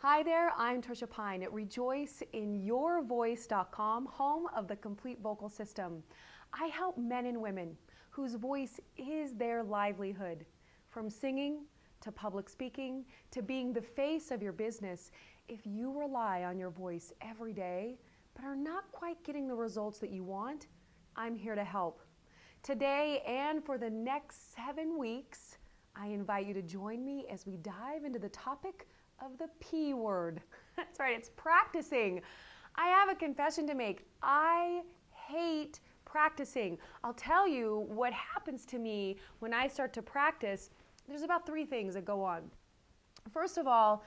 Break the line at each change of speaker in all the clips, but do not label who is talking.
Hi there, I'm Tricia Pine at rejoiceinyourvoice.com, home of the complete vocal system. I help men and women whose voice is their livelihood, from singing to public speaking to being the face of your business. If you rely on your voice every day but are not quite getting the results that you want, I'm here to help. Today and for the next 7 weeks, I invite you to join me as we dive into the topic of the P word. That's right, it's practicing. I have a confession to make. I hate practicing. I'll tell you what happens to me when I start to practice. There's about 3 things that go on. First of all,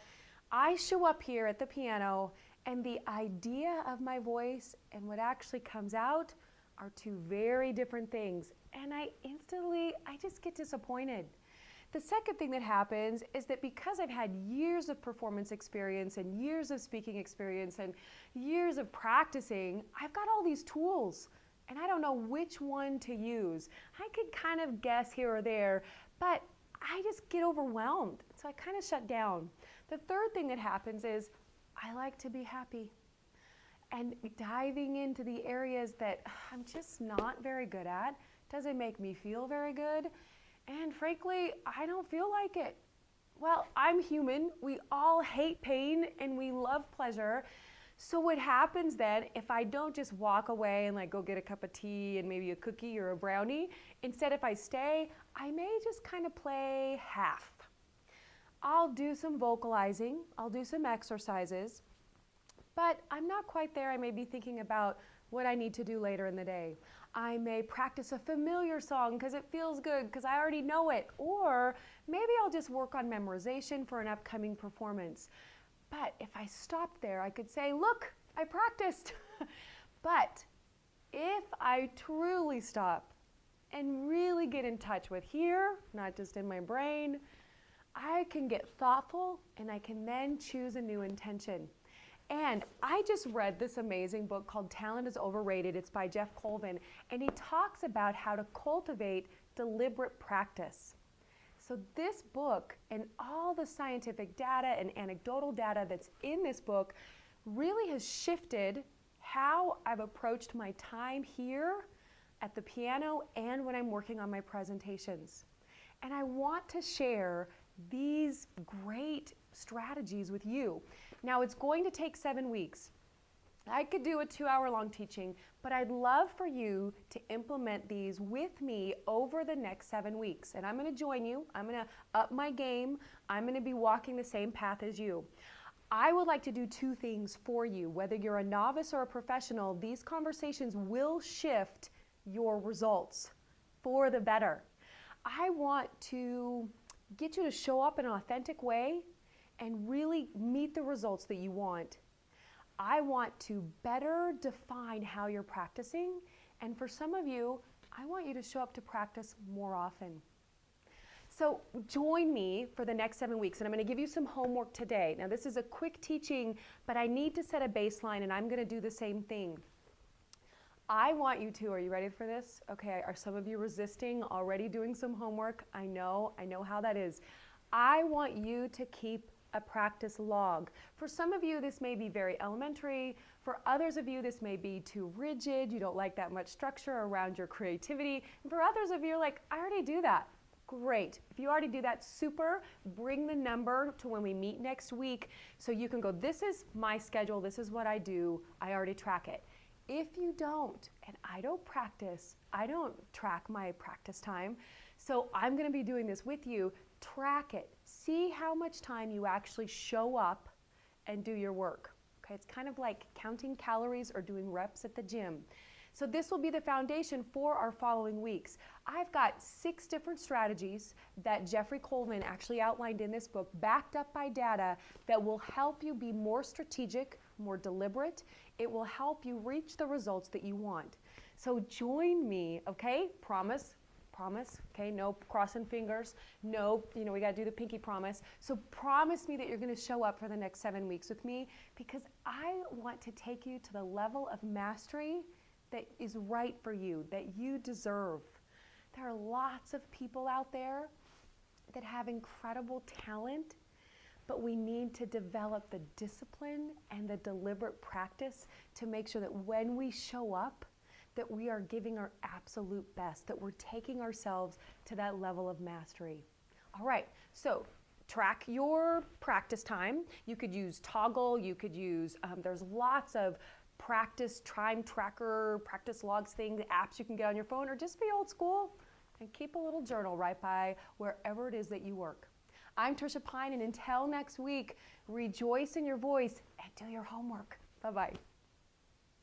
I show up here at the piano and the idea of my voice and what actually comes out are 2 very different things. And I just get disappointed. The second thing that happens is that because I've had years of performance experience and years of speaking experience and years of practicing, I've got all these tools and I don't know which one to use. I could kind of guess here or there, but I just get overwhelmed. So I kind of shut down. The third thing that happens is I like to be happy. And diving into the areas that I'm just not very good at doesn't make me feel very good. And frankly, I don't feel like it. Well, I'm human. We all hate pain and we love pleasure. So what happens then if I don't just walk away and go get a cup of tea and maybe a cookie or a brownie? Instead, if I stay, I may just kind of play half. I'll do some vocalizing. I'll do some exercises. But I'm not quite there. I may be thinking about what I need to do later in the day. I may practice a familiar song because it feels good because I already know it. Or maybe I'll just work on memorization for an upcoming performance. But if I stopped there, I could say, look, I practiced. But if I truly stop and really get in touch with here, not just in my brain, I can get thoughtful and I can then choose a new intention. And I just read this amazing book called Talent Is Overrated. It's by Geoff Colvin, and he talks about how to cultivate deliberate practice. So this book and all the scientific data and anecdotal data that's in this book really has shifted how I've approached my time here at the piano and when I'm working on my presentations. And I want to share these great strategies with you. Now, it's going to take 7 weeks. I could do a 2-hour-long teaching, but I'd love for you to implement these with me over the next 7 weeks. And I'm going to join you. I'm going to up my game. I'm going to be walking the same path as you. I would like to do 2 things for you. Whether you're a novice or a professional, these conversations will shift your results for the better. I want to get you to show up in an authentic way and really meet the results that you want. I want to better define how you're practicing, and for some of you, I want you to show up to practice more often. So join me for the next 7 weeks, and I'm going to give you some homework today. Now this is a quick teaching, but I need to set a baseline, and I'm going to do the same thing. I want you to, are you ready for this? Okay, are some of you resisting, already doing some homework? I know how that is. I want you to keep a practice log. For some of you, this may be very elementary. For others of you, this may be too rigid. You don't like that much structure around your creativity. And for others of you, you're like, I already do that. Great. If you already do that, super. Bring the number to when we meet next week so you can go, this is my schedule. This is what I do. I already track it. If you don't, and I don't practice, I don't track my practice time, so I'm going to be doing this with you. Track it. See how much time you actually show up and do your work. Okay, it's kind of like counting calories or doing reps at the gym. So this will be the foundation for our following weeks. I've got 6 different strategies that Geoff Colvin actually outlined in this book, backed up by data, that will help you be more strategic, more deliberate. It will help you reach the results that you want. So join me, okay? Promise, okay? No crossing fingers. No, we got to do the pinky promise. So promise me that you're going to show up for the next 7 weeks with me, because I want to take you to the level of mastery that is right for you, that you deserve. There are lots of people out there that have incredible talent, but we need to develop the discipline and the deliberate practice to make sure that when we show up, that we are giving our absolute best, that we're taking ourselves to that level of mastery. All right, so track your practice time. You could use Toggle, you could use, there's lots of practice time tracker, practice logs things, apps you can get on your phone, or just be old school and keep a little journal right by wherever it is that you work. I'm Tricia Pine, and until next week, rejoice in your voice and do your homework. Bye-bye.